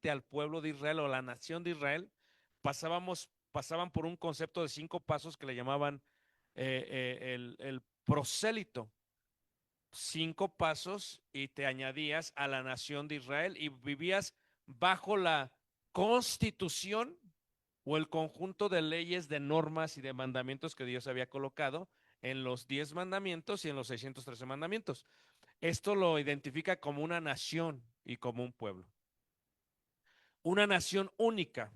gente, al pueblo de Israel o la nación de Israel, pasaban por un concepto de 5 pasos que le llamaban el prosélito. 5 pasos y te añadías a la nación de Israel y vivías bajo la constitución o el conjunto de leyes, de normas y de mandamientos que Dios había colocado en los 10 mandamientos y en los 613 mandamientos. Esto lo identifica como una nación y como un pueblo. Una nación única.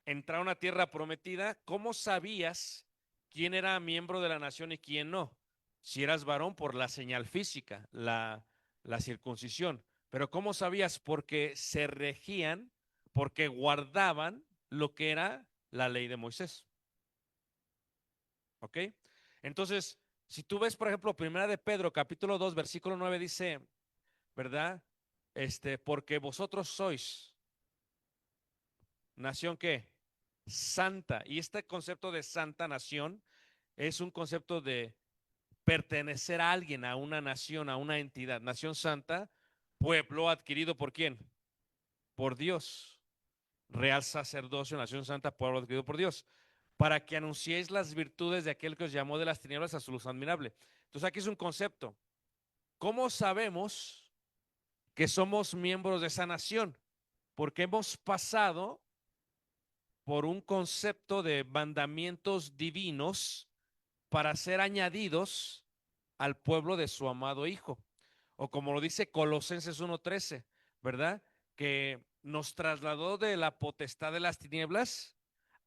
Entrar a una tierra prometida, ¿cómo sabías quién era miembro de la nación y quién no? Si eras varón, por la señal física, la circuncisión. Pero ¿cómo sabías? Porque se regían, porque guardaban lo que era la ley de Moisés. ¿Ok? Entonces, si tú ves, por ejemplo, Primera de Pedro, capítulo 2, versículo 9, dice, ¿verdad? Porque vosotros sois nación ¿qué? Santa. Y este concepto de santa nación es un concepto de pertenecer a alguien, a una nación, a una entidad. Nación santa, pueblo adquirido por quién? Por Dios. Real sacerdocio, nación santa, pueblo adquirido por Dios. Para que anunciéis las virtudes de aquel que os llamó de las tinieblas a su luz admirable. Entonces aquí es un concepto. ¿Cómo sabemos que somos miembros de esa nación? Porque hemos pasado por un concepto de mandamientos divinos para ser añadidos al pueblo de su amado Hijo. O como lo dice Colosenses 1:13, ¿verdad? Que nos trasladó de la potestad de las tinieblas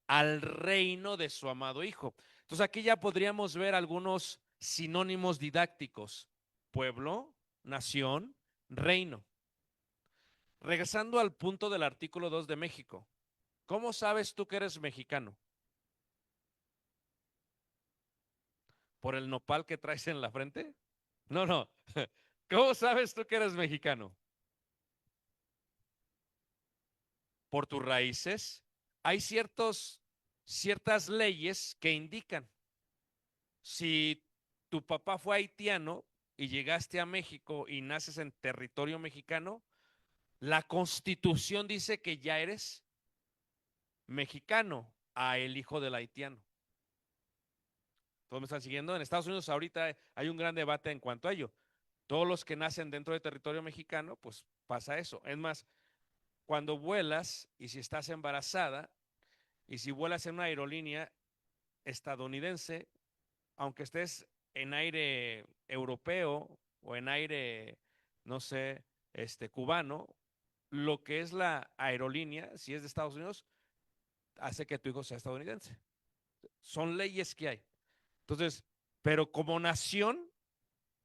al reino de su amado Hijo. Entonces aquí ya podríamos ver algunos sinónimos didácticos: pueblo, nación, reino. Regresando al punto del artículo 2 de México, ¿cómo sabes tú que eres mexicano? ¿Por el nopal que traes en la frente? No, no. ¿Cómo sabes tú que eres mexicano? Por tus raíces. Hay ciertas leyes que indican si tu papá fue haitiano y llegaste a México y naces en territorio mexicano, la Constitución dice que ya eres mexicano a el hijo del haitiano. ¿Todos me están siguiendo? En Estados Unidos ahorita hay un gran debate en cuanto a ello. Todos los que nacen dentro del territorio mexicano, pues pasa eso. Es más, cuando vuelas y si estás embarazada y si vuelas en una aerolínea estadounidense, aunque estés en aire europeo o en aire, no sé, cubano, lo que es la aerolínea, si es de Estados Unidos, hace que tu hijo sea estadounidense. Son leyes que hay. Entonces, pero como nación,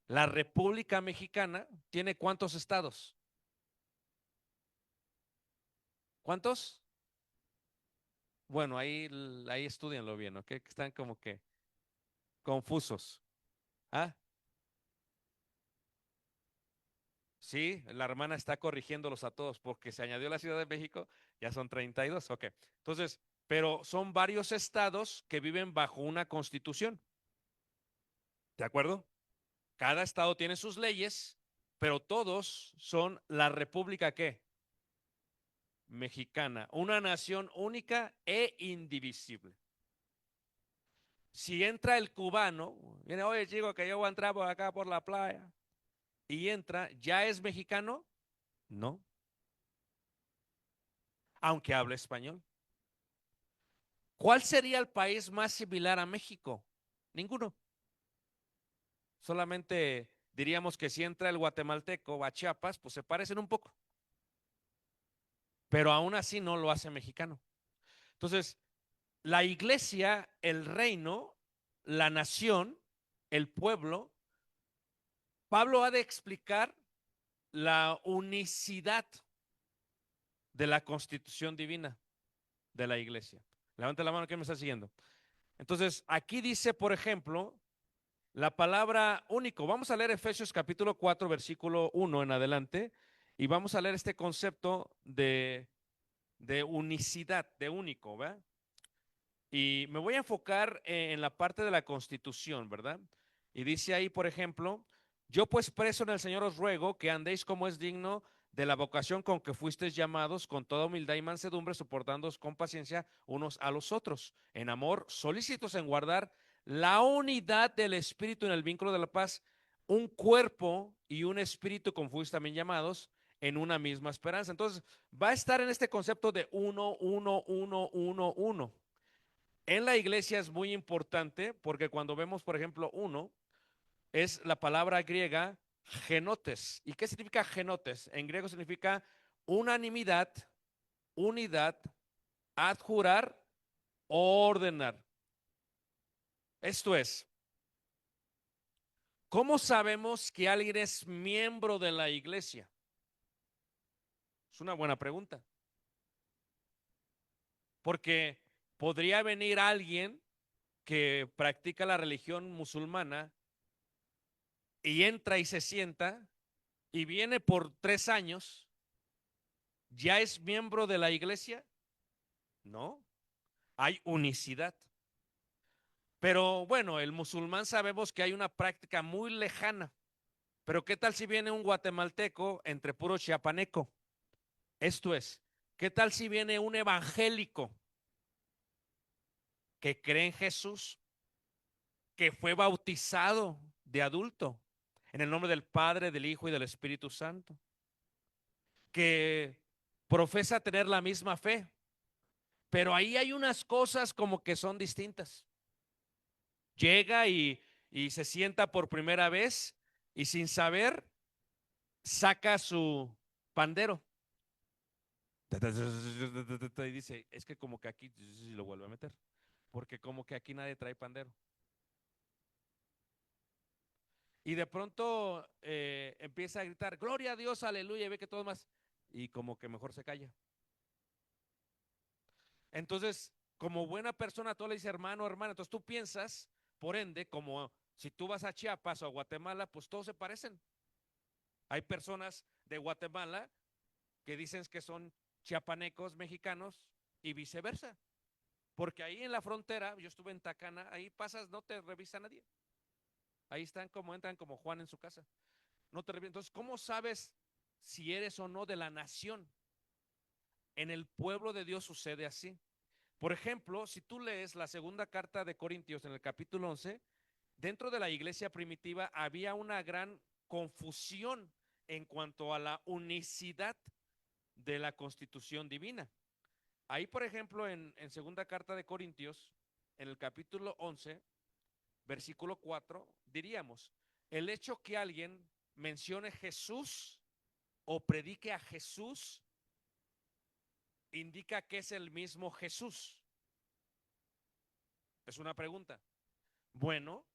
la República Mexicana tiene ¿cuántos estados? ¿Cuántos? Bueno, ahí estudianlo bien, ¿ok? Que están como que confusos. ¿Ah? Sí, la hermana está corrigiéndolos a todos porque se añadió la Ciudad de México, ya son 32. Ok. Entonces, pero son varios estados que viven bajo una constitución. ¿De acuerdo? Cada estado tiene sus leyes, pero todos son la República ¿qué? Mexicana, una nación única e indivisible. Si entra el cubano, viene, oye chico, que yo voy a entrar por acá por la playa, y entra, ¿ya es mexicano? No, aunque hable español. ¿Cuál sería el país más similar a México? Ninguno. Solamente diríamos que si entra el guatemalteco o a Chiapas, pues se parecen un poco, pero aún así no lo hace mexicano. Entonces, la iglesia, el reino, la nación, el pueblo, Pablo ha de explicar la unicidad de la constitución divina de la iglesia. Levante la mano que me está siguiendo. Entonces, aquí dice, por ejemplo, la palabra único. Vamos a leer Efesios capítulo 4, versículo 1 en adelante, y vamos a leer este concepto de unicidad, de único, ¿verdad? Y me voy a enfocar en la parte de la constitución, ¿verdad? Y dice ahí, por ejemplo, yo pues preso en el Señor os ruego que andéis como es digno de la vocación con que fuisteis llamados con toda humildad y mansedumbre, soportándoos con paciencia unos a los otros, en amor, solícitos en guardar la unidad del Espíritu en el vínculo de la paz, un cuerpo y un espíritu, como fuisteis también llamados, en una misma esperanza. Entonces, va a estar en este concepto de uno, uno, uno, uno, uno. En la iglesia es muy importante porque cuando vemos, por ejemplo, uno, es la palabra griega genotes. ¿Y qué significa genotes? En griego significa unanimidad, unidad, adjurar, ordenar. Esto es, ¿cómo sabemos que alguien es miembro de la iglesia? Es una buena pregunta. Porque podría venir alguien que practica la religión musulmana y entra y se sienta y viene por 3 años, ¿ya es miembro de la iglesia? No, hay unicidad. Pero bueno, el musulmán sabemos que hay una práctica muy lejana. Pero ¿qué tal si viene un guatemalteco entre puro chiapaneco? Esto es, ¿qué tal si viene un evangélico que cree en Jesús, que fue bautizado de adulto en el nombre del Padre, del Hijo y del Espíritu Santo, que profesa tener la misma fe, pero ahí hay unas cosas como que son distintas? Llega y se sienta por primera vez y sin saber saca su pandero y dice, es que como que aquí lo vuelve a meter, porque como que aquí nadie trae pandero. Y de pronto empieza a gritar, gloria a Dios, aleluya, y ve que todo más, y como que mejor se calla. Entonces, como buena persona, tú le dices hermano, hermana, entonces tú piensas, por ende, como si tú vas a Chiapas o a Guatemala, pues todos se parecen. Hay personas de Guatemala que dicen que son chiapanecos mexicanos y viceversa. Porque ahí en la frontera, yo estuve en Tacana, ahí pasas, no te revisa nadie. Ahí están como entran como Juan en su casa. No te revisa. Entonces, ¿cómo sabes si eres o no de la nación? En el pueblo de Dios sucede así. Por ejemplo, si tú lees la segunda carta de Corintios en el capítulo 11, dentro de la iglesia primitiva había una gran confusión en cuanto a la unicidad de la constitución divina. Ahí, por ejemplo, en segunda carta de Corintios, en el capítulo 11, versículo 4, diríamos, el hecho que alguien mencione Jesús o predique a Jesús indica que es el mismo Jesús. Es una pregunta. Bueno,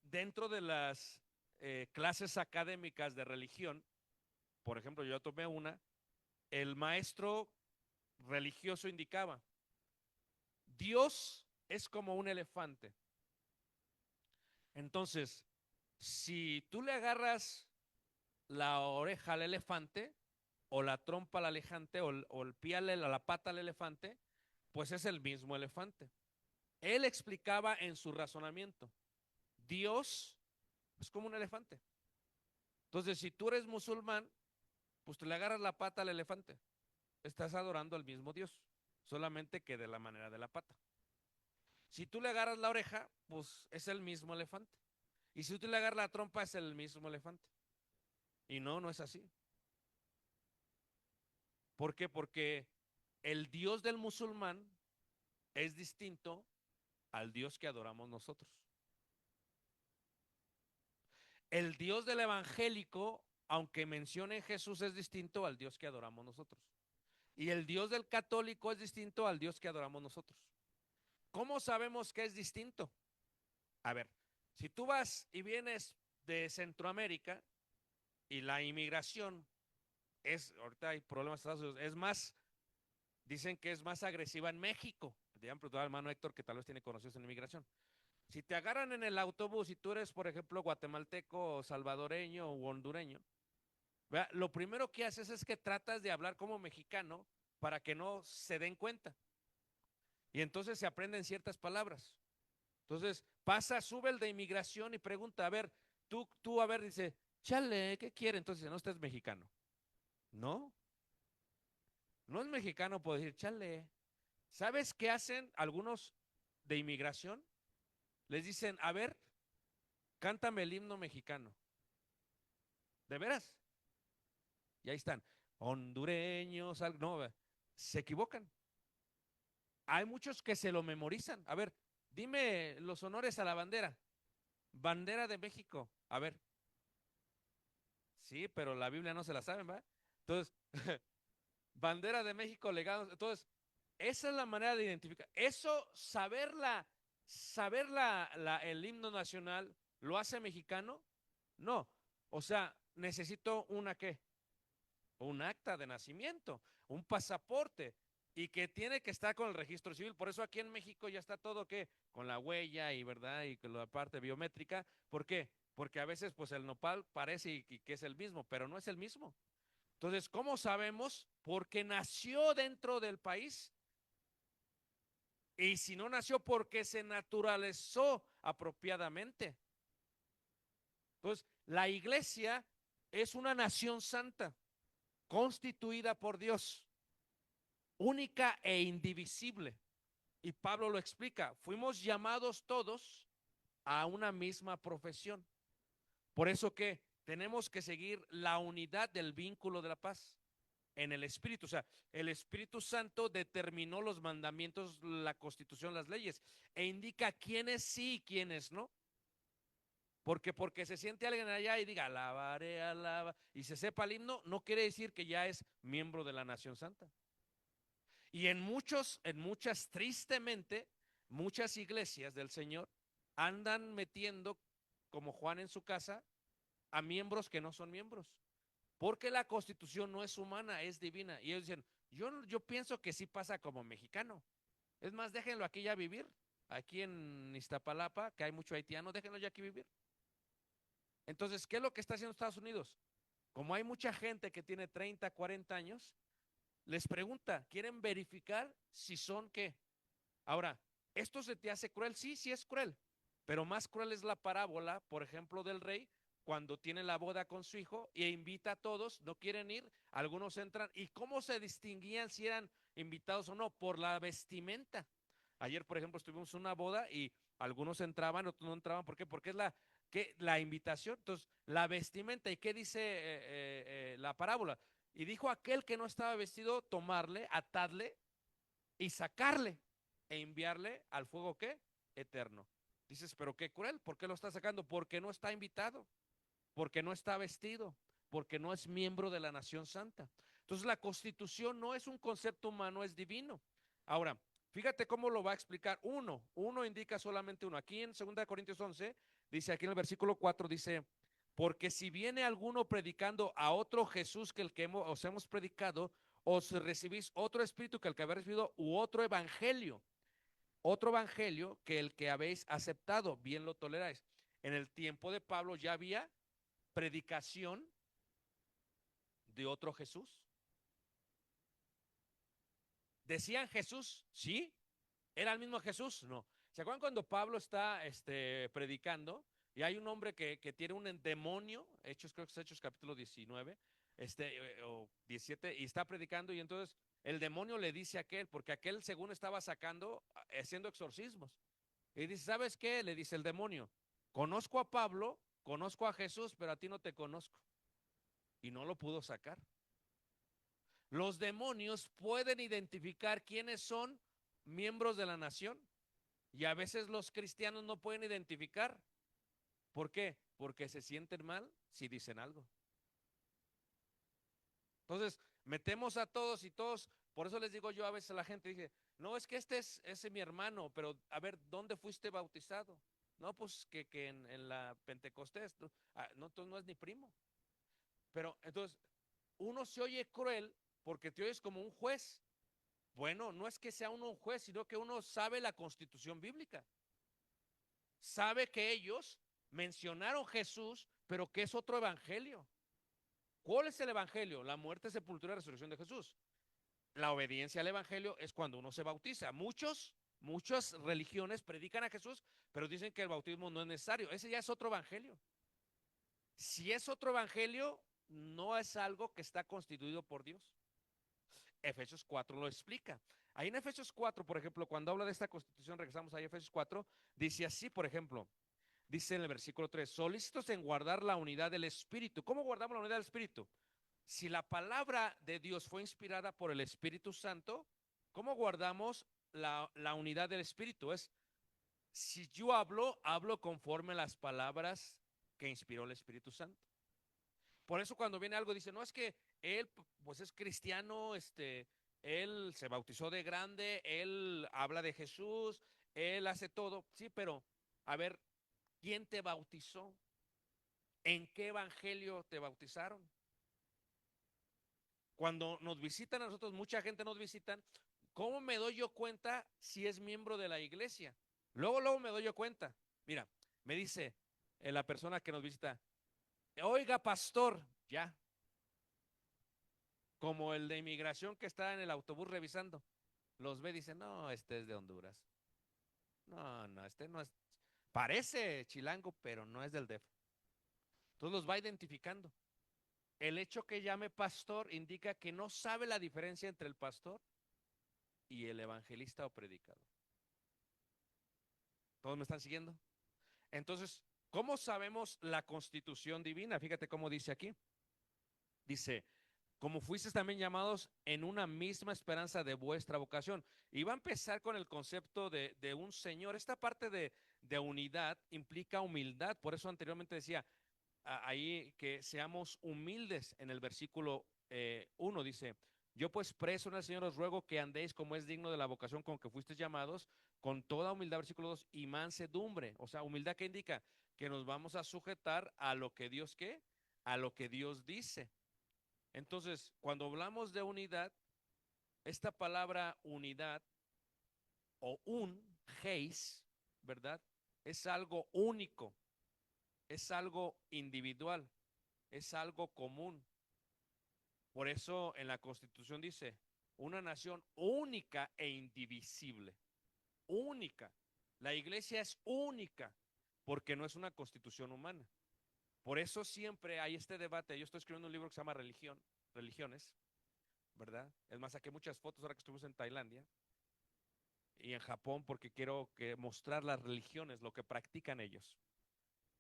dentro de las clases académicas de religión, por ejemplo, yo tomé una, el maestro religioso indicaba, Dios es como un elefante. Entonces, si tú le agarras la oreja al elefante, o la trompa al elefante, o el pie a la pata al elefante, pues es el mismo elefante. Él explicaba en su razonamiento, Dios es como un elefante. Entonces, si tú eres musulmán, pues tú le agarras la pata al elefante. Estás adorando al mismo Dios, solamente que de la manera de la pata. Si tú le agarras la oreja, pues es el mismo elefante. Y si tú le agarras la trompa, es el mismo elefante. Y no, no es así. ¿Por qué? Porque el Dios del musulmán es distinto al Dios que adoramos nosotros. El Dios del evangélico, aunque mencione Jesús, es distinto al Dios que adoramos nosotros. Y el Dios del católico es distinto al Dios que adoramos nosotros. ¿Cómo sabemos que es distinto? A ver, si tú vas y vienes de Centroamérica y la inmigración ahorita hay problemas en Estados Unidos, dicen que es más agresiva en México. Digan, pero al hermano Héctor que tal vez tiene conocidos en inmigración. Si te agarran en el autobús y tú eres, por ejemplo, guatemalteco, salvadoreño o hondureño, ¿verdad? Lo primero que haces es que tratas de hablar como mexicano para que no se den cuenta. Y entonces se aprenden ciertas palabras. Entonces sube el de inmigración y pregunta, a ver, a ver, dice, chale, ¿qué quiere? Entonces, no, usted es mexicano. No, no es mexicano por decir, chale. ¿Sabes qué hacen algunos de inmigración? Les dicen, a ver, cántame el himno mexicano. ¿De veras? Y ahí están. Hondureños, no, se equivocan. Hay muchos que se lo memorizan. A ver, dime los honores a la bandera. Bandera de México. A ver, sí, pero la Biblia no se la saben, ¿va? Entonces, bandera de México, legados. Entonces, esa es la manera de identificar. Eso, el himno nacional, ¿lo hace mexicano? No. O sea, necesito una qué? Un acta de nacimiento, un pasaporte, y que tiene que estar con el registro civil. Por eso aquí en México ya está todo que con la huella y verdad y con la parte biométrica. ¿Por qué? Porque a veces pues el nopal parece y que es el mismo, pero no es el mismo. Entonces, ¿cómo sabemos? Porque nació dentro del país. Y si no nació, porque se naturalizó apropiadamente. Entonces, la iglesia es una nación santa, constituida por Dios, única e indivisible. Y Pablo lo explica, fuimos llamados todos a una misma profesión. Por eso que tenemos que seguir la unidad del vínculo de la paz en el Espíritu. O sea, el Espíritu Santo determinó los mandamientos, la Constitución, las leyes, e indica quiénes sí y quiénes no. Porque se siente alguien allá y diga, alabaré, alaba, y se sepa el himno, no quiere decir que ya es miembro de la nación santa. Y en muchas, tristemente, muchas iglesias del Señor andan metiendo, como Juan en su casa, a miembros que no son miembros. Porque la constitución no es humana, es divina. Y ellos dicen, yo pienso que sí pasa como mexicano. Es más, déjenlo aquí ya vivir. Aquí en Iztapalapa, que hay mucho haitiano, déjenlo ya aquí vivir. Entonces, ¿qué es lo que está haciendo Estados Unidos? Como hay mucha gente que tiene 30, 40 años, les pregunta, ¿quieren verificar si son qué? Ahora, ¿esto se te hace cruel? Sí, sí es cruel, pero más cruel es la parábola, por ejemplo, del rey, cuando tiene la boda con su hijo e invita a todos, no quieren ir, algunos entran. ¿Y cómo se distinguían si eran invitados o no? Por la vestimenta. Ayer, por ejemplo, estuvimos en una boda y algunos entraban, otros no entraban. ¿Por qué? Porque es la invitación. Entonces, la vestimenta. ¿Y qué dice la parábola? Y dijo aquel que no estaba vestido, tomarle, atadle y sacarle e enviarle al fuego ¿qué? Eterno. Dices, pero qué cruel, ¿por qué lo está sacando? Porque no está invitado, porque no está vestido, porque no es miembro de la nación santa. Entonces la constitución no es un concepto humano, es divino. Ahora, fíjate cómo lo va a explicar. Uno indica solamente uno. Aquí en 2 Corintios 11, dice aquí en el versículo 4, dice, porque si viene alguno predicando a otro Jesús que el que os hemos predicado, os recibís otro espíritu que el que habéis recibido u otro evangelio que el que habéis aceptado, bien lo toleráis. En el tiempo de Pablo ya había predicación de otro Jesús. ¿Decían Jesús? Sí. ¿Era el mismo Jesús? No. ¿Se acuerdan cuando Pablo está predicando y hay un hombre que tiene un demonio, creo que es Hechos capítulo 19, o 17, y está predicando y entonces el demonio le dice a aquel, porque aquel según estaba sacando, haciendo exorcismos. Y dice, ¿sabes qué? Le dice el demonio, conozco a Pablo, conozco a Jesús, pero a ti no te conozco. Y no lo pudo sacar. Los demonios pueden identificar quiénes son miembros de la nación y a veces los cristianos no pueden identificar. ¿Por qué? Porque se sienten mal si dicen algo. Entonces, metemos a todos y todos, por eso les digo yo a veces a la gente, dije, no, es que ese es mi hermano, pero a ver, ¿dónde fuiste bautizado? No, pues que en la Pentecostés, no, no, entonces no es ni primo. Pero entonces, uno se oye cruel porque te oyes como un juez. Bueno, no es que sea uno un juez, sino que uno sabe la constitución bíblica. Sabe que ellos mencionaron Jesús, pero que es otro evangelio. ¿Cuál es el evangelio? La muerte, sepultura y resurrección de Jesús. La obediencia al evangelio es cuando uno se bautiza. Muchas religiones predican a Jesús, pero dicen que el bautismo no es necesario. Ese ya es otro evangelio. Si es otro evangelio, no es algo que está constituido por Dios. Efesios 4 lo explica. Ahí en Efesios 4, por ejemplo, cuando habla de esta constitución, regresamos ahí a Efesios 4, dice así, por ejemplo, dice en el versículo 3, solícitos en guardar la unidad del Espíritu. ¿Cómo guardamos la unidad del Espíritu? Si la palabra de Dios fue inspirada por el Espíritu Santo, ¿cómo guardamos la unidad del Espíritu? Es, si yo hablo conforme a las palabras que inspiró el Espíritu Santo. Por eso cuando viene algo dice, no, es que él pues es cristiano, él se bautizó de grande, él habla de Jesús, él hace todo. Sí, pero a ver, ¿quién te bautizó? ¿En qué evangelio te bautizaron? Cuando nos visitan a nosotros, mucha gente nos visitan, ¿cómo me doy yo cuenta si es miembro de la iglesia? Luego me doy yo cuenta. Mira, me dice la persona que nos visita, oiga, pastor, ya, como el de inmigración que está en el autobús revisando, los ve y dice, no, este es de Honduras. No, este no es, parece chilango, pero no es del DEF. Entonces los va identificando. El hecho que llame pastor indica que no sabe la diferencia entre el pastor y el evangelista o predicador. ¿Todos me están siguiendo? Entonces, ¿cómo sabemos la constitución divina? Fíjate cómo dice aquí. Dice, como fuisteis también llamados en una misma esperanza de vuestra vocación. Y va a empezar con el concepto de un Señor. Esta parte de unidad implica humildad. Por eso anteriormente decía ahí que seamos humildes en el versículo 1. Dice, yo pues preso en el Señor os ruego que andéis como es digno de la vocación con que fuisteis llamados, con toda humildad, versículo 2, y mansedumbre. O sea, humildad que indica que nos vamos a sujetar a lo que Dios, ¿qué? A lo que Dios dice. Entonces, cuando hablamos de unidad, esta palabra unidad o geis, ¿verdad? Es algo único, es algo individual, es algo común. Por eso en la Constitución dice, una nación única e indivisible, única. La iglesia es única porque no es una constitución humana. Por eso siempre hay este debate. Yo estoy escribiendo un libro que se llama Religiones, ¿verdad? Es más, saqué muchas fotos ahora que estuvimos en Tailandia y en Japón porque quiero mostrar las religiones, lo que practican ellos.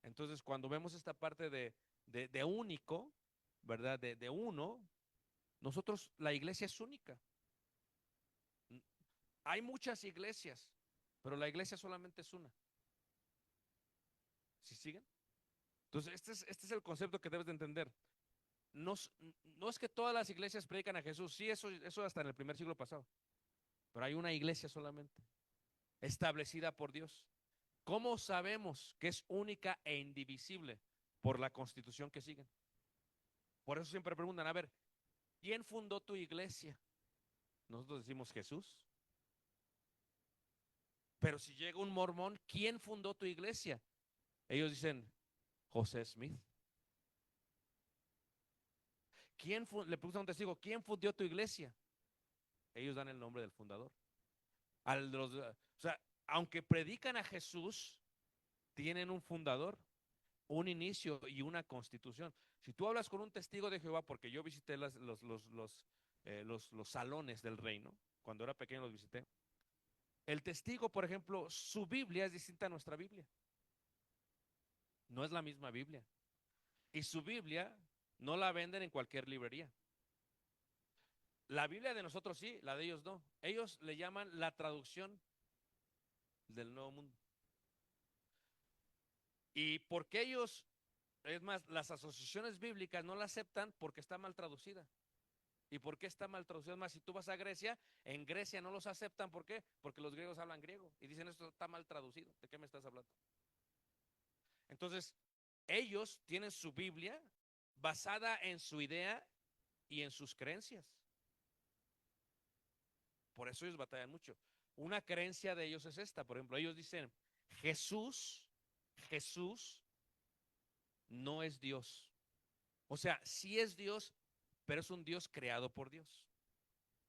Entonces, cuando vemos esta parte de único, ¿verdad? De uno, nosotros, la iglesia es única. Hay muchas iglesias, pero la iglesia solamente es una. ¿Sí siguen? Entonces, este es el concepto que debes de entender. No, no es que todas las iglesias predican a Jesús, sí, eso hasta en el primer siglo pasado, pero hay una iglesia solamente, establecida por Dios. ¿Cómo sabemos que es única e indivisible? Por la constitución que siguen. Por eso siempre preguntan, a ver, ¿quién fundó tu iglesia? Nosotros decimos Jesús. Pero si llega un mormón, ¿quién fundó tu iglesia? Ellos dicen José Smith. Le preguntan a un testigo, ¿quién fundó tu iglesia? Ellos dan el nombre del fundador. O sea, aunque predican a Jesús, tienen un fundador, un inicio y una constitución. Si tú hablas con un testigo de Jehová, porque yo visité los salones del reino, cuando era pequeño los visité, el testigo, por ejemplo, su Biblia es distinta a nuestra Biblia. No es la misma Biblia. Y su Biblia no la venden en cualquier librería. La Biblia de nosotros sí, la de ellos no. Ellos le llaman la traducción del Nuevo Mundo. Y porque ellos, es más, las asociaciones bíblicas no la aceptan porque está mal traducida. ¿Y por qué está mal traducida? Es más, si tú vas a Grecia, en Grecia no los aceptan. ¿Por qué? Porque los griegos hablan griego y dicen esto está mal traducido. ¿De qué me estás hablando? Entonces, ellos tienen su Biblia basada en su idea y en sus creencias. Por eso ellos batallan mucho. Una creencia de ellos es esta, por ejemplo, ellos dicen, Jesús no es Dios. O sea, sí es Dios, pero es un Dios creado por Dios.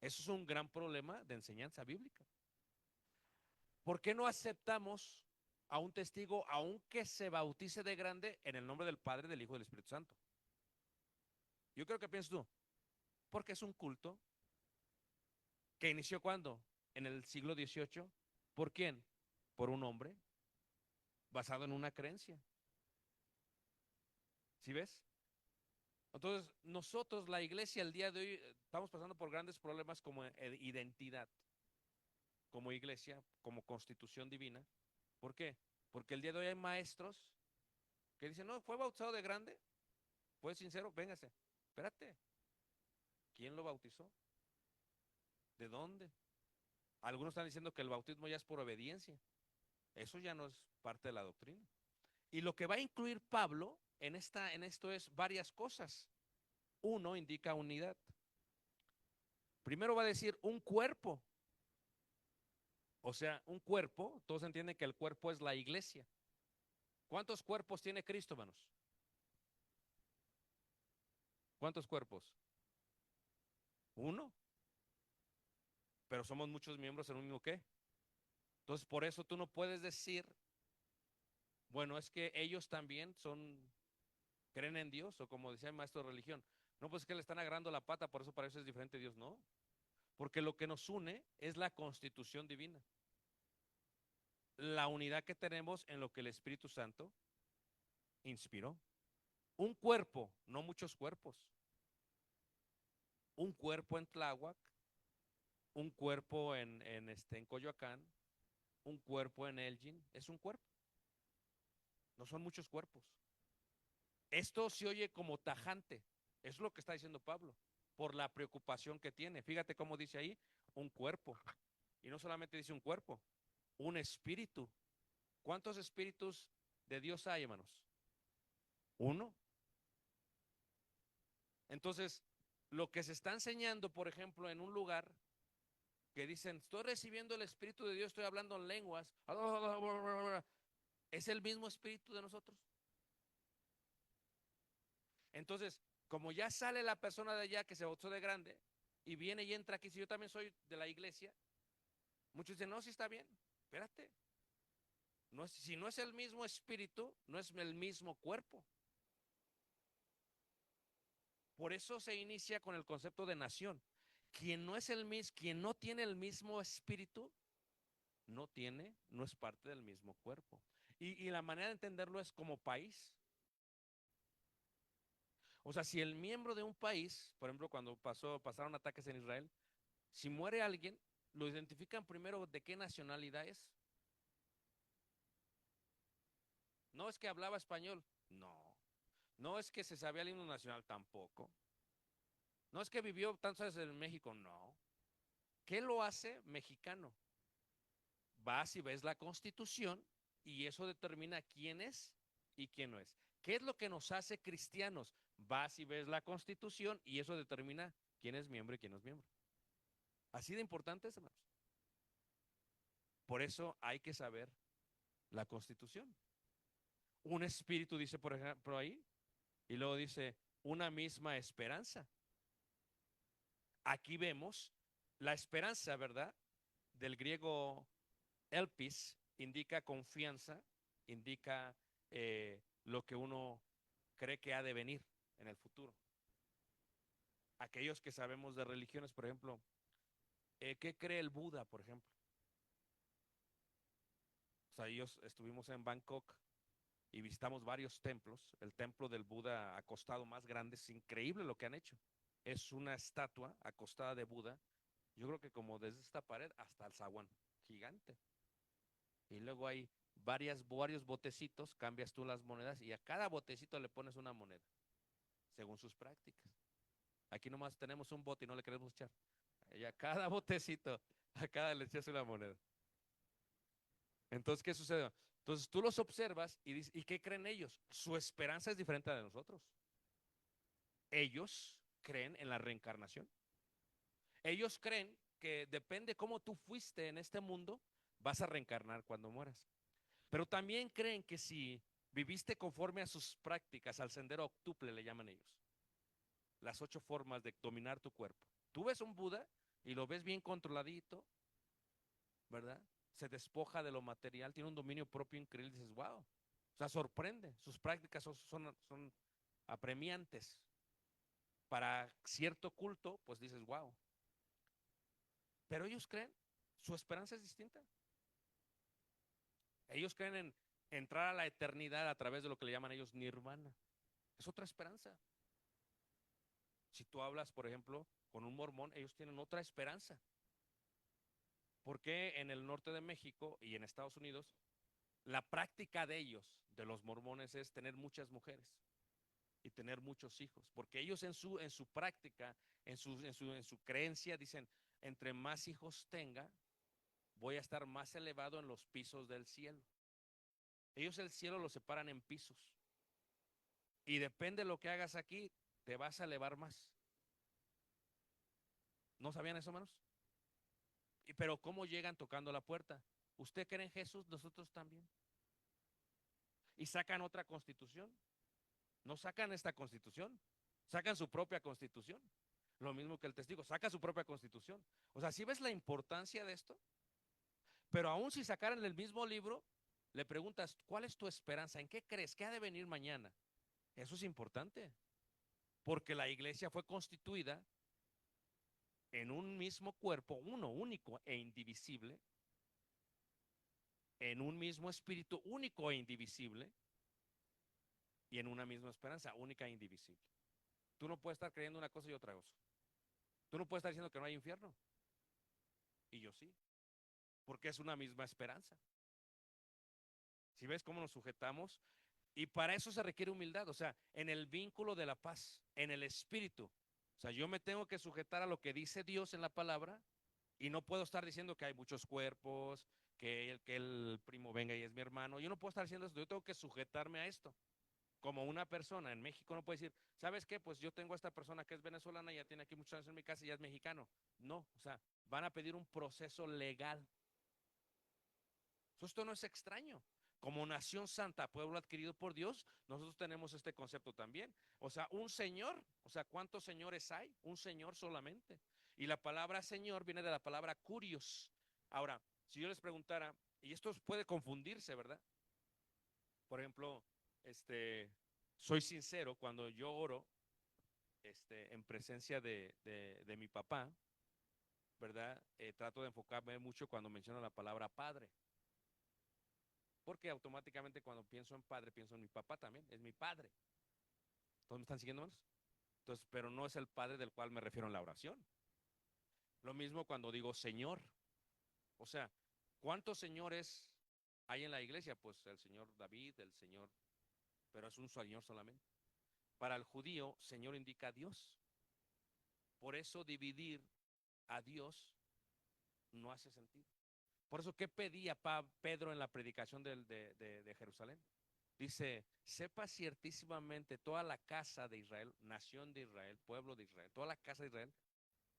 Eso es un gran problema de enseñanza bíblica. ¿Por qué no aceptamos a un testigo, aunque se bautice de grande, en el nombre del Padre, del Hijo y del Espíritu Santo? Yo creo que piensas tú, porque es un culto que inició ¿cuándo? En el siglo XVIII. ¿Por quién? Por un hombre, basado en una creencia. ¿Sí ves? Entonces, nosotros, la iglesia, el día de hoy, estamos pasando por grandes problemas como identidad, como iglesia, como constitución divina. ¿Por qué? Porque el día de hoy hay maestros que dicen, no, fue bautizado de grande, fue sincero, véngase. Espérate, ¿quién lo bautizó? ¿De dónde? Algunos están diciendo que el bautismo ya es por obediencia. Eso ya no es parte de la doctrina. Y lo que va a incluir Pablo en esto es varias cosas. Uno indica unidad. Primero va a decir un cuerpo. O sea, un cuerpo, todos entienden que el cuerpo es la iglesia. ¿Cuántos cuerpos tiene Cristo, hermanos? ¿Cuántos cuerpos? Uno. Pero somos muchos miembros en un mismo qué. Entonces, por eso tú no puedes decir, bueno, es que ellos también creen en Dios, o como decía el maestro de religión. No, pues es que le están agarrando la pata, por eso para eso es diferente Dios. No, porque lo que nos une es la constitución divina. La unidad que tenemos en lo que el Espíritu Santo inspiró. Un cuerpo, no muchos cuerpos. Un cuerpo en Tláhuac, un cuerpo en Coyoacán, un cuerpo en Elgin, es un cuerpo. No son muchos cuerpos. Esto se oye como tajante. Es lo que está diciendo Pablo, por la preocupación que tiene. Fíjate cómo dice ahí, un cuerpo. Y no solamente dice un cuerpo, un espíritu. ¿Cuántos espíritus de Dios hay, hermanos? Uno. Entonces, lo que se está enseñando, por ejemplo, en un lugar que dicen, estoy recibiendo el Espíritu de Dios, estoy hablando en lenguas, es el mismo Espíritu de nosotros. Entonces, como ya sale la persona de allá que se bautizó de grande y viene y entra aquí, si yo también soy de la iglesia, muchos dicen, no, sí está bien, espérate. No es, si no es el mismo espíritu, no es el mismo cuerpo. Por eso se inicia con el concepto de nación. Quien no es el mismo, quien no tiene el mismo espíritu, no es parte del mismo cuerpo. Y la manera de entenderlo es como país. O sea, si el miembro de un país, por ejemplo, cuando pasaron ataques en Israel, si muere alguien, lo identifican primero de qué nacionalidad es. No es que hablaba español, no. No es que se sabía el himno nacional, tampoco. No es que vivió tantos años en México, no. ¿Qué lo hace mexicano? Vas y ves la Constitución y eso determina quién es y quién no es. ¿Qué es lo que nos hace cristianos? Vas y ves la Constitución y eso determina quién es miembro y quién no es miembro. Así de importante es, hermanos. Por eso hay que saber la Constitución. Un espíritu dice, por ejemplo, ahí, y luego dice, una misma esperanza. Aquí vemos la esperanza, ¿verdad? Del griego elpis, indica confianza, indica lo que uno cree que ha de venir en el futuro. Aquellos que sabemos de religiones, por ejemplo, ¿qué cree el Buda, por ejemplo? O sea, ellos estuvimos en Bangkok y visitamos varios templos. El templo del Buda acostado más grande, es increíble lo que han hecho. Es una estatua acostada de Buda, yo creo que como desde esta pared hasta el zaguán, gigante. Y luego hay varios botecitos, cambias tú las monedas y a cada botecito le pones una moneda, según sus prácticas. Aquí nomás tenemos un bote y no le queremos echar. Y a cada botecito, a cada le echas una moneda. Entonces, ¿qué sucede? Entonces tú los observas y dices, ¿y qué creen ellos? Su esperanza es diferente a la de nosotros. Ellos creen en la reencarnación. Ellos creen que depende cómo tú fuiste en este mundo, vas a reencarnar cuando mueras. Pero también creen que si viviste conforme a sus prácticas, al sendero octuple le llaman ellos, las 8 formas de dominar tu cuerpo. Tú ves un Buda y lo ves bien controladito, ¿verdad? Se despoja de lo material, tiene un dominio propio increíble, dices, wow. O sea, sorprende, sus prácticas son apremiantes. para cierto culto, pues dices, wow. Pero ellos creen, su esperanza es distinta. Ellos creen en entrar a la eternidad a través de lo que le llaman ellos nirvana. Es otra esperanza. Si tú hablas, por ejemplo, con un mormón, ellos tienen otra esperanza. Porque en el norte de México y en Estados Unidos, la práctica de ellos, de los mormones, es tener muchas mujeres y tener muchos hijos? Porque ellos en su práctica, en su creencia, dicen, entre más hijos tenga, voy a estar más elevado en los pisos del cielo. Ellos el cielo lo separan en pisos. Y depende de lo que hagas aquí, te vas a elevar más. ¿No sabían eso, hermanos? Pero ¿cómo llegan tocando la puerta? ¿Usted cree en Jesús? Nosotros también. Y sacan otra constitución. No sacan esta constitución. Sacan su propia constitución. Lo mismo que el testigo, saca su propia constitución. O sea, ¿sí ves la importancia de esto? Pero aún si sacaran el mismo libro, le preguntas, ¿cuál es tu esperanza? ¿En qué crees? ¿Qué ha de venir mañana? Eso es importante, porque la iglesia fue constituida en un mismo cuerpo, uno único e indivisible, en un mismo espíritu único e indivisible, y en una misma esperanza única e indivisible. Tú no puedes estar creyendo una cosa y otra cosa. Tú no puedes estar diciendo que no hay infierno, y yo sí, porque es una misma esperanza. Si ves cómo nos sujetamos, y para eso se requiere humildad, o sea, en el vínculo de la paz, en el espíritu. O sea, yo me tengo que sujetar a lo que dice Dios en la palabra y no puedo estar diciendo que hay muchos cuerpos, que el primo venga y es mi hermano. Yo no puedo estar diciendo esto, yo tengo que sujetarme a esto. Como una persona en México no puede decir, ¿sabes qué? Pues yo tengo a esta persona que es venezolana, ya tiene aquí muchos años en mi casa y ya es mexicano. No, o sea, van a pedir un proceso legal. Esto no es extraño. Como nación santa, pueblo adquirido por Dios, nosotros tenemos este concepto también. O sea, un señor, o sea, ¿cuántos señores hay? Un señor solamente. Y la palabra señor viene de la palabra curios. Ahora, si yo les preguntara, y esto puede confundirse, ¿verdad? Por ejemplo, este, soy sincero, cuando yo oro en presencia de mi papá, ¿verdad? Trato de enfocarme mucho cuando menciono la palabra padre. Porque automáticamente cuando pienso en padre, pienso en mi papá también, es mi padre. ¿Todos me están siguiendo, hermanos? Entonces, pero no es el padre del cual me refiero en la oración. Lo mismo cuando digo Señor. O sea, ¿cuántos señores hay en la iglesia? Pues el Señor David, el Señor, pero es un Señor solamente. Para el judío, Señor indica a Dios. Por eso dividir a Dios no hace sentido. Por eso, ¿qué pedía Pedro en la predicación de Jerusalén? Dice, sepa ciertísimamente toda la casa de Israel, nación de Israel, pueblo de Israel, toda la casa de Israel,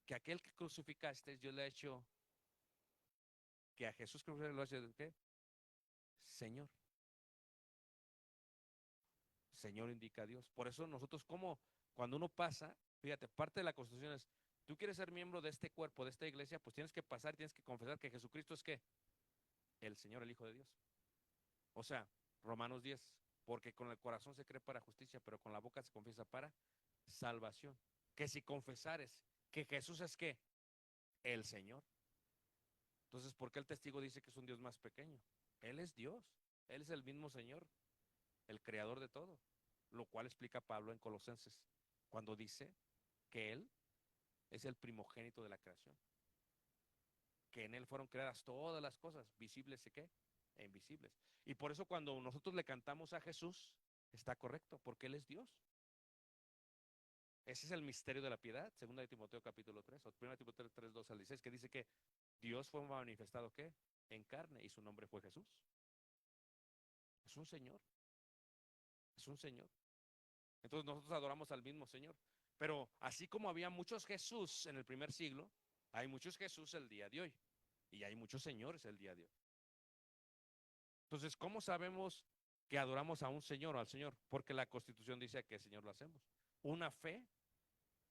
que aquel que crucificaste, yo le he hecho, que a Jesús crucificado lo he hecho, ¿qué? Señor. Señor indica a Dios. Por eso nosotros como, cuando uno pasa, fíjate, parte de la constitución es, tú quieres ser miembro de este cuerpo, de esta iglesia, pues tienes que pasar, tienes que confesar que Jesucristo es ¿qué? El Señor, el Hijo de Dios. O sea, Romanos 10, porque con el corazón se cree para justicia, pero con la boca se confiesa para salvación. Que si confesares que Jesús es qué? El Señor. Entonces, ¿por qué el testigo dice que es un Dios más pequeño? Él es Dios, Él es el mismo Señor, el creador de todo, lo cual explica Pablo en Colosenses, cuando dice que Él es el primogénito de la creación, que en Él fueron creadas todas las cosas, visibles y qué, e invisibles. Y por eso cuando nosotros le cantamos a Jesús, está correcto, porque Él es Dios. Ese es el misterio de la piedad, segunda de Timoteo capítulo 3, o primera de Timoteo 3, 2 al 16, que dice que Dios fue manifestado ¿qué? En carne y su nombre fue Jesús. Es un Señor, es un Señor. Entonces nosotros adoramos al mismo Señor. Pero así como había muchos Jesús en el primer siglo, hay muchos Jesús el día de hoy. Y hay muchos señores el día de hoy. Entonces, ¿cómo sabemos que adoramos a un Señor o al Señor? Porque la Constitución dice a qué Señor lo hacemos. Una fe,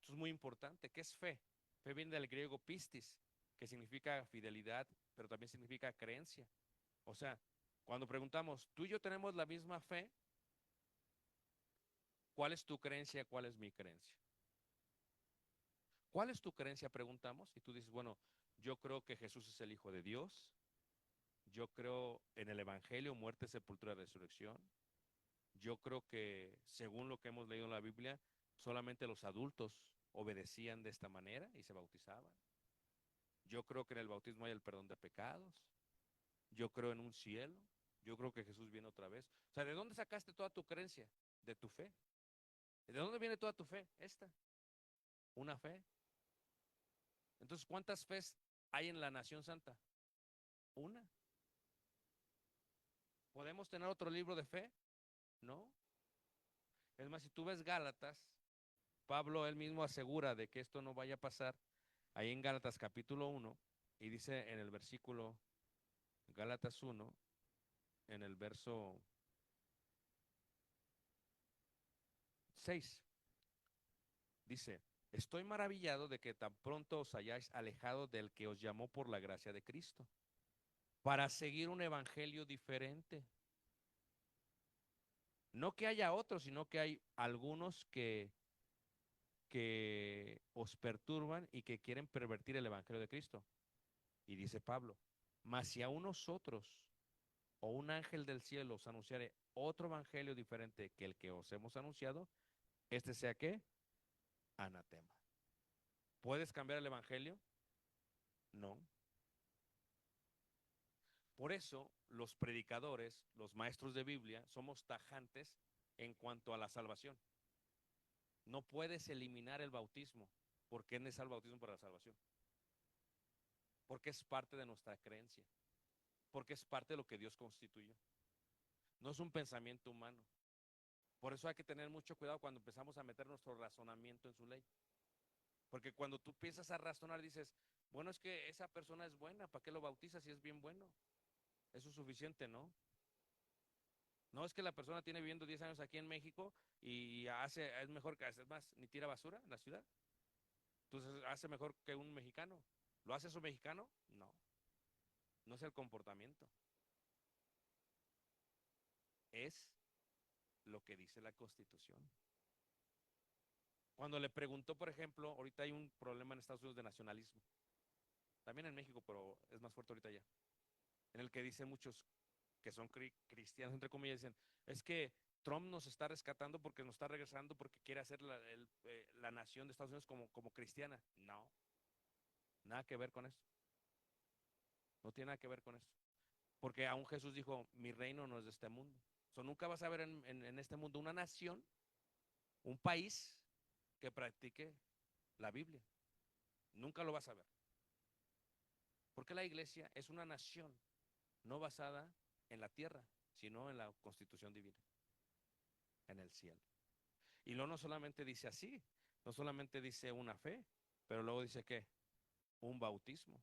esto es muy importante. ¿Qué es fe? Fe viene del griego pistis, que significa fidelidad, pero también significa creencia. O sea, cuando preguntamos, tú y yo tenemos la misma fe, ¿cuál es tu creencia? ¿Cuál es mi creencia? ¿Cuál es tu creencia? Preguntamos. Y tú dices, bueno, yo creo que Jesús es el Hijo de Dios. Yo creo en el Evangelio, muerte, sepultura, resurrección. Yo creo que, según lo que hemos leído en la Biblia, solamente los adultos obedecían de esta manera y se bautizaban. Yo creo que en el bautismo hay el perdón de pecados. Yo creo en un cielo. Yo creo que Jesús viene otra vez. O sea, ¿de dónde sacaste toda tu creencia? De tu fe. ¿De dónde viene toda tu fe? Esta, una fe. Entonces, ¿cuántas fes hay en la nación santa? Una. ¿Podemos tener otro libro de fe? No. Es más, si tú ves Gálatas, Pablo él mismo asegura de que esto no vaya a pasar ahí en Gálatas capítulo 1 y dice en el versículo Gálatas 1, en el verso 6, dice, estoy maravillado de que tan pronto os hayáis alejado del que os llamó por la gracia de Cristo, para seguir un evangelio diferente. No que haya otros, sino que hay algunos que os perturban y que quieren pervertir el evangelio de Cristo. Y dice Pablo, mas si a nosotros o un ángel del cielo os anunciare otro evangelio diferente que el que os hemos anunciado, este sea ¿qué? Anatema. ¿Puedes cambiar el evangelio? No. Por eso los predicadores, los maestros de Biblia, somos tajantes en cuanto a la salvación. No puedes eliminar el bautismo. ¿Por qué es necesario el bautismo para la salvación? Porque es parte de nuestra creencia. Porque es parte de lo que Dios constituyó. No es un pensamiento humano. Por eso hay que tener mucho cuidado cuando empezamos a meter nuestro razonamiento en su ley. Porque cuando tú empiezas a razonar, dices, bueno, es que esa persona es buena, ¿para qué lo bautizas si es bien bueno? Eso es suficiente, ¿no? No es que la persona tiene viviendo 10 años aquí en México y es mejor que hace más, ni tira basura en la ciudad. Entonces hace mejor que un mexicano. ¿Lo hace un mexicano? No, no es el comportamiento, es lo que dice la Constitución. Cuando le preguntó, por ejemplo, ahorita hay un problema en Estados Unidos de nacionalismo, también en México, pero es más fuerte ahorita ya, en el que dicen muchos que son cristianos, entre comillas, dicen, es que Trump nos está rescatando porque nos está regresando porque quiere hacer la nación de Estados Unidos como cristiana. No, nada que ver con eso. No tiene nada que ver con eso. Porque aún Jesús dijo, mi reino no es de este mundo. So, nunca vas a ver en este mundo una nación, un país que practique la Biblia. Nunca lo vas a ver. Porque la iglesia es una nación no basada en la tierra, sino en la constitución divina, en el cielo. Y luego no solamente dice así, no solamente dice una fe, pero luego dice que un bautismo.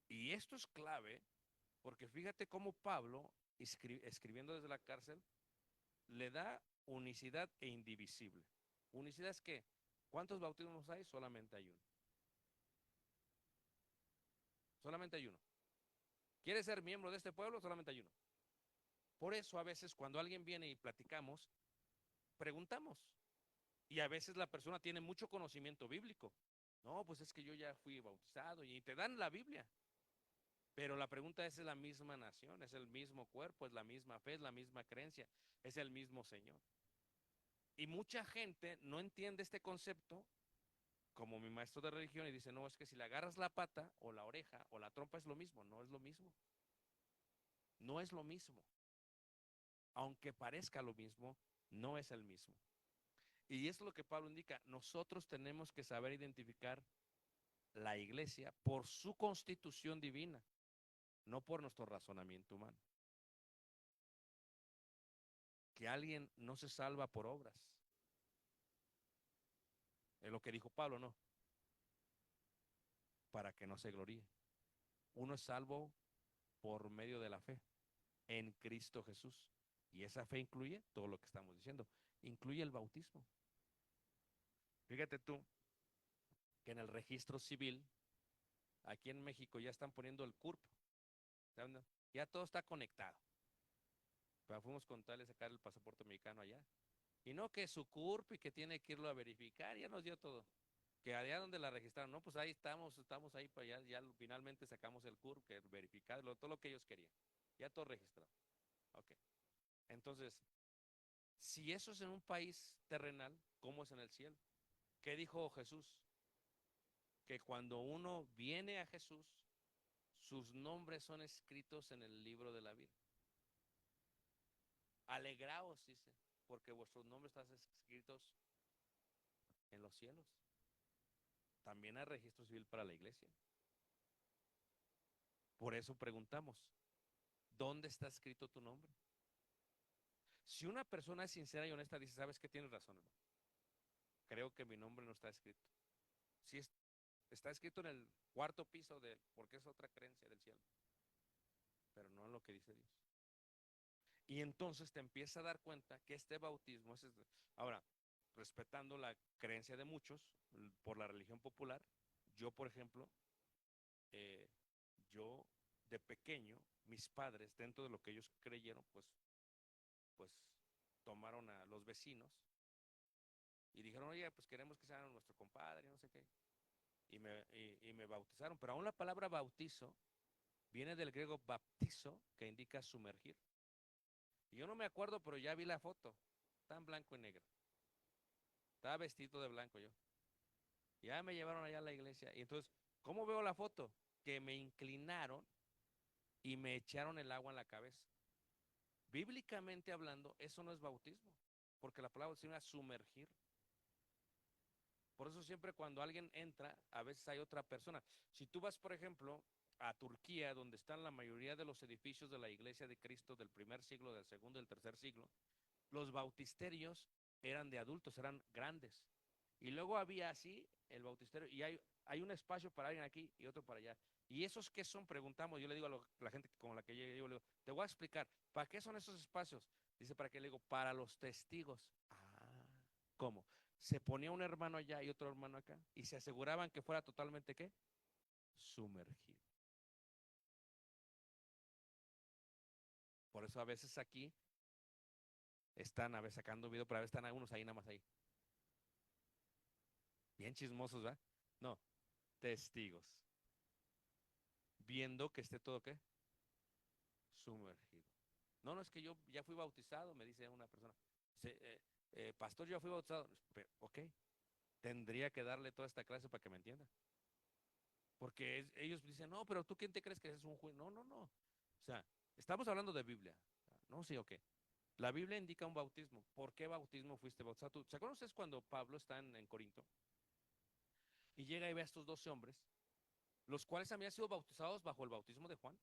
Y esto es clave porque fíjate cómo Pablo, escribiendo desde la cárcel, le da unicidad e indivisible. Unicidad es que, ¿cuántos bautismos hay? Solamente hay uno. Solamente hay uno. ¿Quieres ser miembro de este pueblo? Solamente hay uno. Por eso a veces cuando alguien viene y platicamos, preguntamos. Y a veces la persona tiene mucho conocimiento bíblico. No, pues es que yo ya fui bautizado y te dan la Biblia. Pero la pregunta es la misma nación, es el mismo cuerpo, es la misma fe, es la misma creencia, es el mismo Señor. Y mucha gente no entiende este concepto como mi maestro de religión y dice, no, es que si le agarras la pata o la oreja o la trompa es lo mismo, no es lo mismo. No es lo mismo. Aunque parezca lo mismo, no es el mismo. Y es lo que Pablo indica, nosotros tenemos que saber identificar la iglesia por su constitución divina, no por nuestro razonamiento humano. Que alguien no se salva por obras. Es lo que dijo Pablo, ¿no? Para que no se gloríe. Uno es salvo por medio de la fe en Cristo Jesús. Y esa fe incluye todo lo que estamos diciendo. Incluye el bautismo. Fíjate tú que en el registro civil, aquí en México ya están poniendo el CURP. ¿Saben? Ya todo está conectado. Pero fuimos con tal de sacar el pasaporte mexicano allá. Y no que su CURP y que tiene que irlo a verificar, ya nos dio todo. que allá donde la registraron, no, pues ahí estamos ahí para allá, ya finalmente sacamos el CURP, que verificar, todo lo que ellos querían. Ya todo registrado. Ok. Entonces, si eso es en un país terrenal, ¿cómo es en el cielo? ¿Qué dijo Jesús? Que cuando uno viene a Jesús, sus nombres son escritos en el libro de la vida. Alegraos, dice, porque vuestros nombres están escritos en los cielos. También hay registro civil para la iglesia. Por eso preguntamos, ¿dónde está escrito tu nombre? Si una persona es sincera y honesta, dice, ¿sabes qué? Tienes razón, hermano. Creo que mi nombre no está escrito. Si está escrito en el cuarto piso porque es otra creencia del cielo, pero no en lo que dice Dios. Y entonces te empieza a dar cuenta que este bautismo ahora, respetando la creencia de muchos por la religión popular, yo, por ejemplo, eh, yo de pequeño, mis padres, dentro de lo que ellos creyeron, pues tomaron a los vecinos y dijeron, oye, pues queremos que sean nuestro compadre, no sé qué. Y me bautizaron. Pero aún la palabra bautizo viene del griego baptizo, que indica sumergir. Y yo no me acuerdo, pero ya vi la foto. Está en blanco y negro. Estaba vestido de blanco yo. Ya me llevaron allá a la iglesia. Y entonces, ¿cómo veo la foto? Que me inclinaron y me echaron el agua en la cabeza. Bíblicamente hablando, eso no es bautismo, porque la palabra significa sumergir. Por eso siempre cuando alguien entra, a veces hay otra persona. Si tú vas, por ejemplo, a Turquía, donde están la mayoría de los edificios de la Iglesia de Cristo del primer siglo, del segundo y del tercer siglo, los bautisterios eran de adultos, eran grandes. Y luego había así el bautisterio, y hay un espacio para alguien aquí y otro para allá. ¿Y esos qué son? Preguntamos. Yo le digo a la gente con la que llegue, yo le digo, te voy a explicar, ¿para qué son esos espacios? Dice, ¿para qué? Le digo, para los testigos. Ah, ¿cómo? Se ponía un hermano allá y otro hermano acá, y se aseguraban que fuera totalmente, ¿qué? Sumergido. Por eso a veces aquí están a veces sacando video, pero a veces están algunos ahí nada más ahí. Bien chismosos, ¿verdad? No, testigos. Viendo que esté todo, ¿qué? Sumergido. No, no, es que yo ya fui bautizado, me dice una persona. Pastor, yo fui bautizado. Pero, ok, tendría que darle toda esta clase para que me entienda. Porque ellos dicen, no, pero tú quién te crees que es un juez. No, no, no. O sea, estamos hablando de Biblia. No, sí, ok. La Biblia indica un bautismo. ¿Por qué bautismo fuiste bautizado tú? ¿Se acuerdan ustedes cuando Pablo está en Corinto y llega y ve a estos 12 hombres, los cuales habían sido bautizados bajo el bautismo de Juan?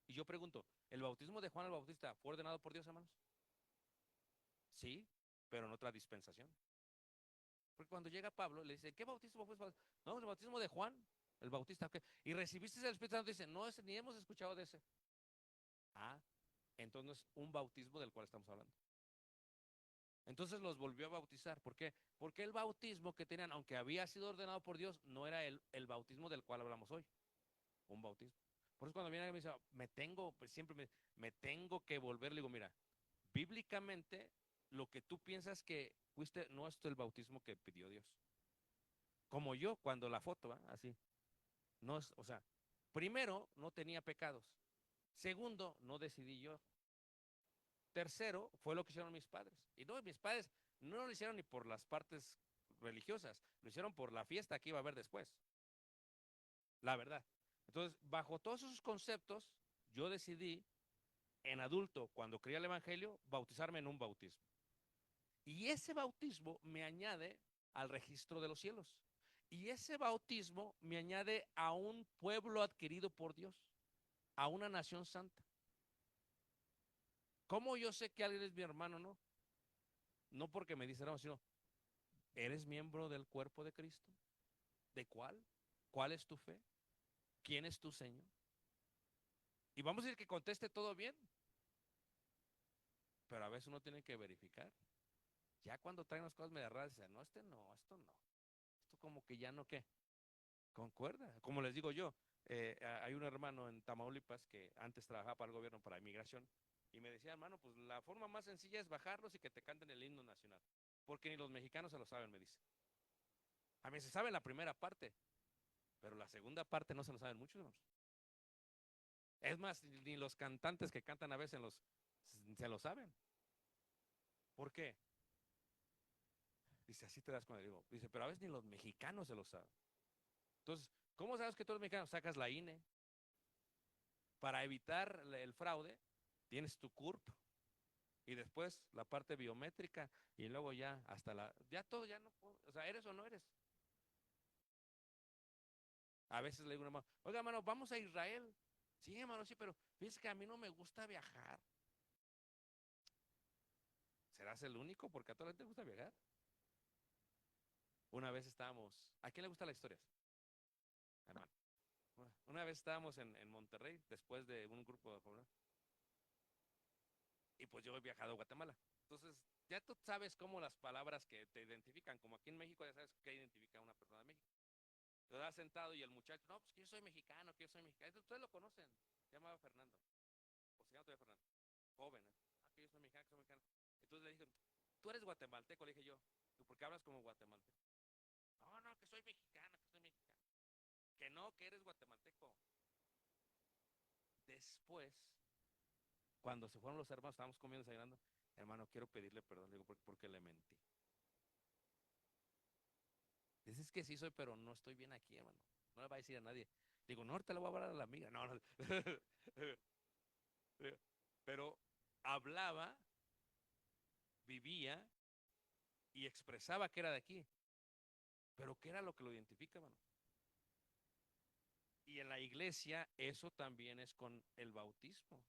Y yo pregunto, ¿el bautismo de Juan el Bautista fue ordenado por Dios, hermanos? Sí, pero en otra dispensación. Porque cuando llega Pablo, le dice, ¿qué bautismo fue? No, el bautismo de Juan, el Bautista. ¿Qué? Y recibiste el Espíritu Santo, dice, no, ni hemos escuchado de ese. Ah, entonces no es un bautismo del cual estamos hablando. Entonces los volvió a bautizar. ¿Por qué? Porque el bautismo que tenían, aunque había sido ordenado por Dios, no era el bautismo del cual hablamos hoy. Un bautismo. Por eso cuando viene alguien y me dice, pues siempre me tengo que volver, le digo, mira, bíblicamente lo que tú piensas que fuiste no es el bautismo que pidió Dios. Como yo cuando la foto, ¿va? Así. No es, o sea, primero, no tenía pecados. Segundo, no decidí yo. Tercero, fue lo que hicieron mis padres. Y no, mis padres no lo hicieron ni por las partes religiosas, lo hicieron por la fiesta que iba a haber después. La verdad. Entonces, bajo todos esos conceptos, yo decidí en adulto, cuando creía el Evangelio, bautizarme en un bautismo. Y ese bautismo me añade al registro de los cielos. Y ese bautismo me añade a un pueblo adquirido por Dios, a una nación santa. ¿Cómo yo sé que alguien es mi hermano, no? No porque me dice, no, sino, ¿eres miembro del cuerpo de Cristo? ¿De cuál? ¿Cuál es tu fe? ¿Quién es tu Señor? Y vamos a decir que conteste todo bien, pero a veces uno tiene que verificar. Ya cuando traen las cosas medio raras, dicen, no, no, esto no. Esto como que ya no, ¿qué? Concuerda. Como les digo yo, hay un hermano en Tamaulipas que antes trabajaba para el gobierno, para inmigración, y me decía, hermano, pues la forma más sencilla es bajarlos y que te canten el himno nacional, porque ni los mexicanos se lo saben, me dice. A mí se sabe la primera parte, pero la segunda parte no se lo saben muchos, hermanos. Es más, ni los cantantes que cantan a veces se lo saben. ¿Por qué? Dice, así te das cuenta. Digo, dice, pero a veces ni los mexicanos se lo saben. Entonces, ¿cómo sabes que tú eres mexicano? Sacas la INE. Para evitar el fraude, tienes tu CURP y después la parte biométrica y luego ya hasta ya todo, ya no, o sea, ¿eres o no eres? A veces le digo a una mano, oiga, mano, vamos a Israel. Sí, hermano, sí, pero fíjese que a mí no me gusta viajar. ¿Serás el único? Porque a toda la gente le gusta viajar. Una vez estábamos, ¿a quién le gusta la historia, hermano? Una vez estábamos en Monterrey, después de un grupo de población, y pues yo he viajado a Guatemala. Entonces, ya tú sabes cómo las palabras que te identifican, como aquí en México ya sabes qué identifica a una persona de México. Te has sentado y el muchacho, no, pues que yo soy mexicano, que yo soy mexicano. Ustedes lo conocen, se llamaba Fernando, o se llama todavía Fernando, joven, ¿eh? Ah, que yo soy mexicano, que soy mexicano. Entonces le dije, tú eres guatemalteco, le dije yo, ¿por qué hablas como guatemalteco? No, no, que soy mexicano, que soy mexicano. Que no, que eres guatemalteco. Después, cuando se fueron los hermanos, estábamos comiendo, desayunando, hermano, quiero pedirle perdón, le digo, porque le mentí. Dices que sí soy, pero no estoy bien aquí, hermano. No le va a decir a nadie. Digo, no, ahorita le voy a hablar a la amiga. No, no. Pero hablaba, vivía y expresaba que era de aquí. Pero ¿qué era lo que lo identifica, hermano? Y en la iglesia eso también es con el bautismo.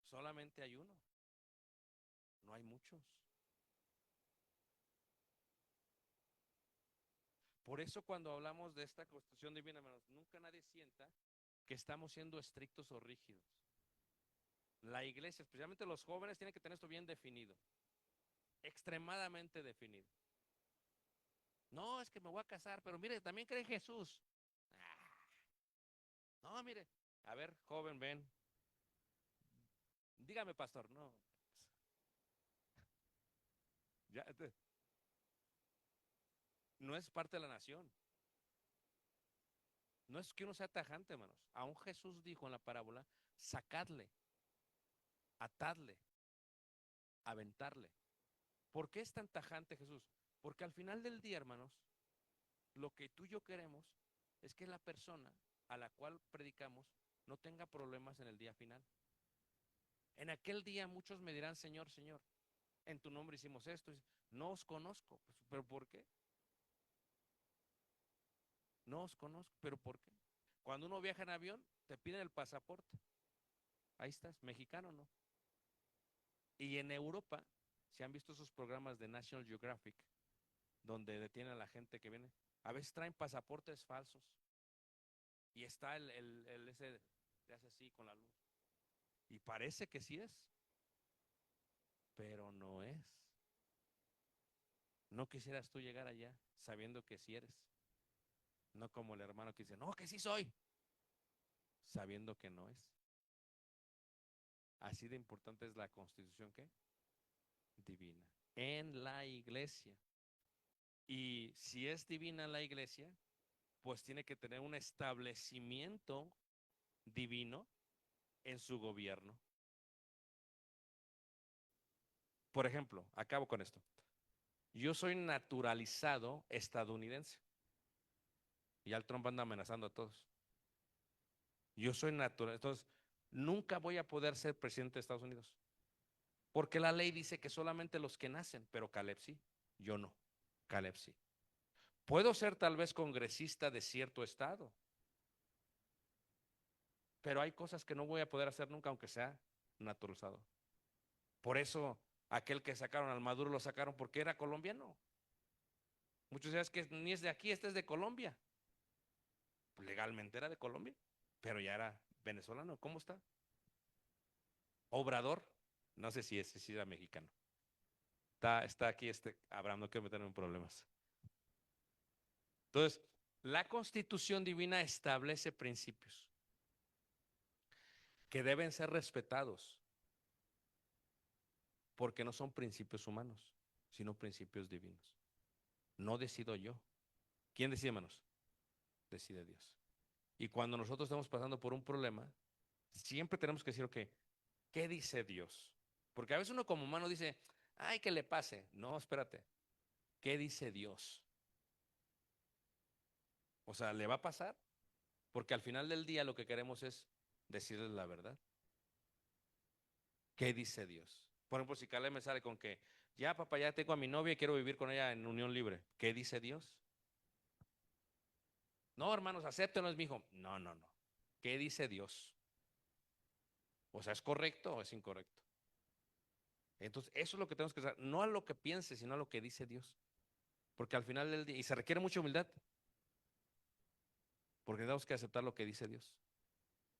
Solamente hay uno, no hay muchos. Por eso cuando hablamos de esta constitución divina, hermanos, nunca nadie sienta que estamos siendo estrictos o rígidos. La iglesia, especialmente los jóvenes, tienen que tener esto bien definido, extremadamente definido. No, es que me voy a casar, pero mire, también cree en Jesús. Ah, no, mire, a ver, joven, ven, dígame, pastor, no, ya, no es parte de la nación. No es que uno sea tajante, hermanos. Aún Jesús dijo en la parábola, sacadle, atadle, aventarle. ¿Por qué es tan tajante Jesús? Porque al final del día, hermanos, lo que tú y yo queremos es que la persona a la cual predicamos no tenga problemas en el día final. En aquel día muchos me dirán, Señor, Señor, en tu nombre hicimos esto. No os conozco. Pues, ¿pero por qué? No os conozco. ¿Pero por qué? Cuando uno viaja en avión, te piden el pasaporte. Ahí estás, mexicano, ¿no? Y en Europa, se han visto esos programas de National Geographic, donde detienen a la gente que viene. A veces traen pasaportes falsos. Y está el ese, le hace así con la luz. Y parece que sí es, pero no es. No quisieras tú llegar allá sabiendo que sí eres. No como el hermano que dice, no, que sí soy, sabiendo que no es. Así de importante es la constitución que divina en la iglesia. Y si es divina la iglesia, pues tiene que tener un establecimiento divino en su gobierno. Por ejemplo, acabo con esto. Yo soy naturalizado estadounidense y al Trump anda amenazando a todos. Yo soy natural, entonces nunca voy a poder ser presidente de Estados Unidos porque la ley dice que solamente los que nacen, pero Caleb sí, yo no, Caleb sí. Puedo ser tal vez congresista de cierto estado, pero hay cosas que no voy a poder hacer nunca aunque sea naturalizado. Por eso aquel que sacaron al Maduro lo sacaron porque era colombiano. Muchos dicen que ni es de aquí, este es de Colombia. Legalmente era de Colombia, pero ya era venezolano. ¿Cómo está? Obrador, no sé si era mexicano. Está aquí Abraham, no quiero meterme en problemas. Entonces, la Constitución divina establece principios que deben ser respetados porque no son principios humanos, sino principios divinos. No decido yo, ¿Quién decide, hermanos? Decide Dios. Y cuando nosotros estamos pasando por un problema, siempre tenemos que decir, ok, ¿qué dice Dios? Porque a veces uno como humano dice, ay, que le pase. No, espérate. ¿Qué dice Dios? O sea, ¿le va a pasar? Porque al final del día lo que queremos es decirles la verdad. ¿Qué dice Dios? Por ejemplo, si Caleb me sale con que, ya papá, ya tengo a mi novia y quiero vivir con ella en unión libre. ¿Qué dice Dios? No, hermanos, acéptenlo, es mi hijo. No, no, no. ¿Qué dice Dios? O sea, ¿es correcto o es incorrecto? Entonces, eso es lo que tenemos que hacer, no a lo que piense, sino a lo que dice Dios. Porque al final del día, y se requiere mucha humildad, porque tenemos que aceptar lo que dice Dios.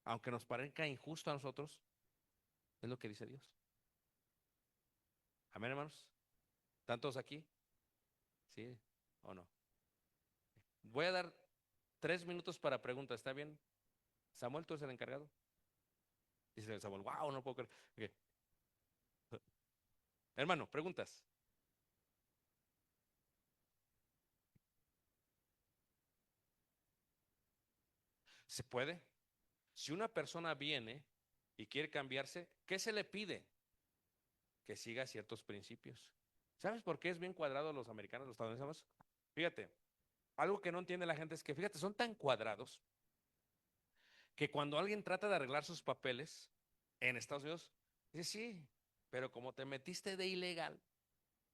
Aunque nos parezca injusto a nosotros, es lo que dice Dios. Amén, hermanos. ¿Están todos aquí? ¿Sí o no? Voy a dar 3 minutos para preguntas, ¿está bien? Samuel, tú eres el encargado. Dice Samuel, wow, no puedo creer. Ok. Hermano, preguntas. ¿Se puede? Si una persona viene y quiere cambiarse, ¿qué se le pide? Que siga ciertos principios. ¿Sabes por qué es bien cuadrado los americanos, los estadounidenses? Fíjate, algo que no entiende la gente es que, fíjate, son tan cuadrados que cuando alguien trata de arreglar sus papeles en Estados Unidos, dice, sí, pero como te metiste de ilegal,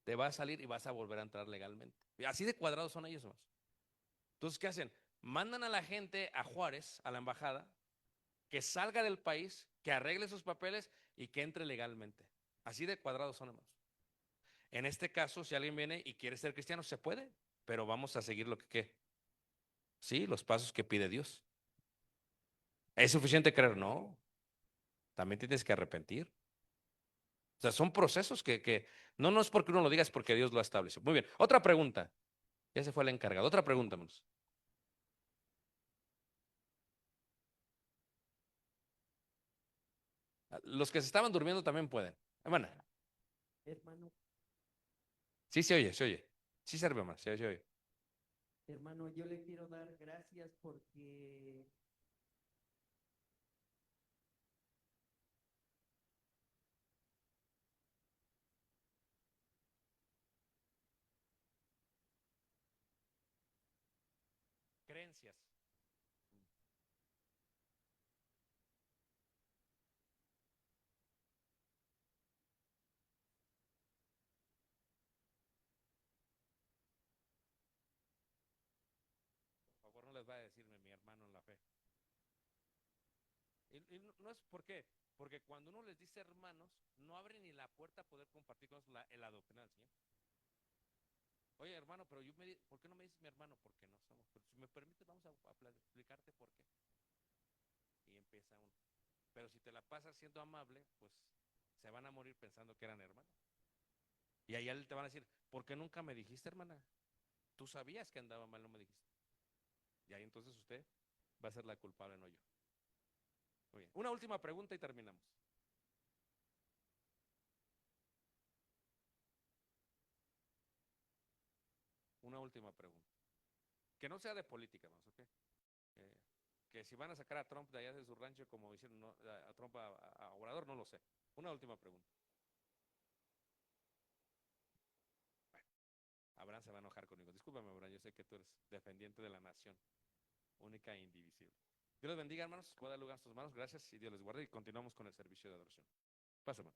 te vas a salir y vas a volver a entrar legalmente. Y así de cuadrados son ellos, hermanos. Entonces, ¿qué hacen? Mandan a la gente a Juárez, a la embajada, que salga del país, que arregle sus papeles y que entre legalmente. Así de cuadrados son, hermanos. En este caso, si alguien viene y quiere ser cristiano, se puede, pero vamos a seguir lo que ¿qué? Sí, los pasos que pide Dios. ¿Es suficiente creer? No, también tienes que arrepentir. O sea, son procesos que no es porque uno lo diga, es porque Dios lo establece. Muy bien, otra pregunta. Ya se fue el encargado. Otra pregunta, hermanos. Los que se estaban durmiendo también pueden. Hermana, Hermano, sí se oye, se oye. Sí sirve más, se oye. hermano, yo le quiero dar gracias porque Creencias. Por favor, no les va a decirme mi hermano en la fe. Y no es por qué, porque cuando uno les dice hermanos, no abre ni la puerta a poder compartir con la doctrina del Señor. Oye, hermano, pero ¿por qué no me dices mi hermano? Porque no somos. Pero si me permites, vamos a explicarte por qué. Y empieza uno. Pero si te la pasas siendo amable, pues se van a morir pensando que eran hermanos. Y ahí te van a decir, ¿por qué nunca me dijiste, hermana? Tú sabías que andaba mal, no me dijiste. Y ahí entonces usted va a ser la culpable, no yo. Muy bien. Una última pregunta y terminamos. Una última pregunta. Que no sea de política, más, ¿ok? Eh, que si van a sacar a Trump de allá de su rancho, como hicieron no, a Trump a Obrador, no lo sé. Una última pregunta. Bueno, Abraham se va a enojar conmigo. Discúlpame, Abraham, yo sé que tú eres defendiente de la nación, única e indivisible. Dios les bendiga, hermanos. Pueda dar lugar a sus manos. Gracias y Dios les guarde. Y continuamos con el servicio de adoración. Pásame.